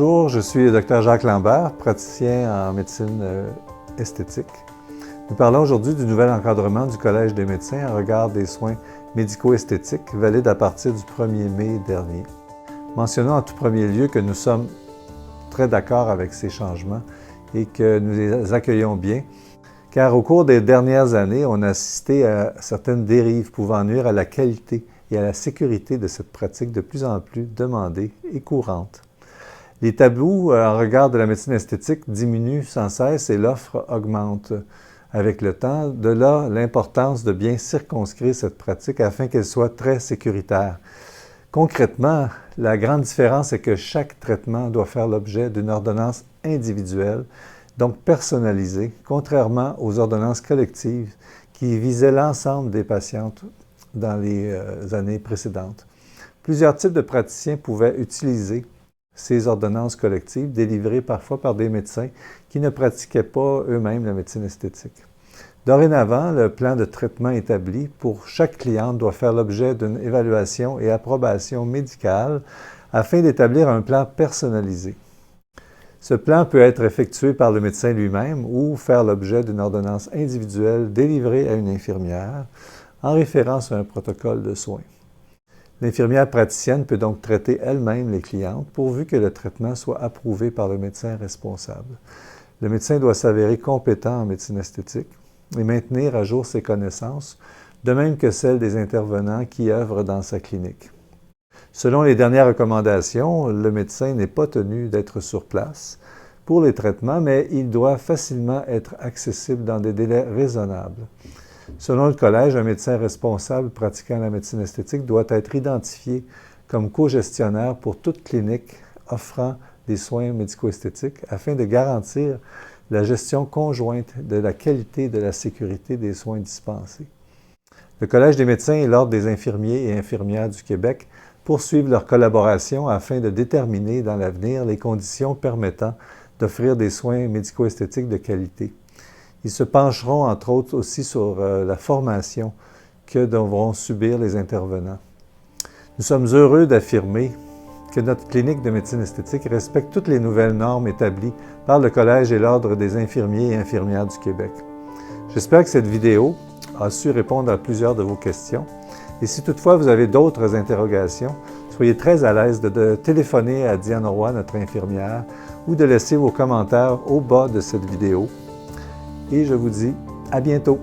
Bonjour, je suis le Dr Jacques Lambert, praticien en médecine esthétique. Nous parlons aujourd'hui du nouvel encadrement du Collège des médecins en regard des soins médico-esthétiques, valide à partir du 1er mai dernier. Mentionnons en tout premier lieu que nous sommes très d'accord avec ces changements et que nous les accueillons bien, car au cours des dernières années, on a assisté à certaines dérives pouvant nuire à la qualité et à la sécurité de cette pratique de plus en plus demandée et courante. Les tabous en regard de la médecine esthétique diminuent sans cesse et l'offre augmente avec le temps. De là, l'importance de bien circonscrire cette pratique afin qu'elle soit très sécuritaire. Concrètement, la grande différence est que chaque traitement doit faire l'objet d'une ordonnance individuelle, donc personnalisée, contrairement aux ordonnances collectives qui visaient l'ensemble des patientes dans les années précédentes. Plusieurs types de praticiens pouvaient utiliser ces ordonnances collectives délivrées parfois par des médecins qui ne pratiquaient pas eux-mêmes la médecine esthétique. Dorénavant, le plan de traitement établi pour chaque cliente doit faire l'objet d'une évaluation et approbation médicale afin d'établir un plan personnalisé. Ce plan peut être effectué par le médecin lui-même ou faire l'objet d'une ordonnance individuelle délivrée à une infirmière en référence à un protocole de soins. L'infirmière praticienne peut donc traiter elle-même les clientes pourvu que le traitement soit approuvé par le médecin responsable. Le médecin doit s'avérer compétent en médecine esthétique et maintenir à jour ses connaissances, de même que celles des intervenants qui œuvrent dans sa clinique. Selon les dernières recommandations, le médecin n'est pas tenu d'être sur place pour les traitements, mais il doit facilement être accessible dans des délais raisonnables. Selon le Collège, un médecin responsable pratiquant la médecine esthétique doit être identifié comme co-gestionnaire pour toute clinique offrant des soins médico-esthétiques afin de garantir la gestion conjointe de la qualité et de la sécurité des soins dispensés. Le Collège des médecins et l'Ordre des infirmiers et infirmières du Québec poursuivent leur collaboration afin de déterminer dans l'avenir les conditions permettant d'offrir des soins médico-esthétiques de qualité. Ils se pencheront, entre autres, aussi sur la formation que devront subir les intervenants. Nous sommes heureux d'affirmer que notre clinique de médecine esthétique respecte toutes les nouvelles normes établies par le Collège et l'Ordre des infirmiers et infirmières du Québec. J'espère que cette vidéo a su répondre à plusieurs de vos questions. Et si toutefois vous avez d'autres interrogations, soyez très à l'aise de téléphoner à Diane Roy, notre infirmière, ou de laisser vos commentaires au bas de cette vidéo. Et je vous dis à bientôt!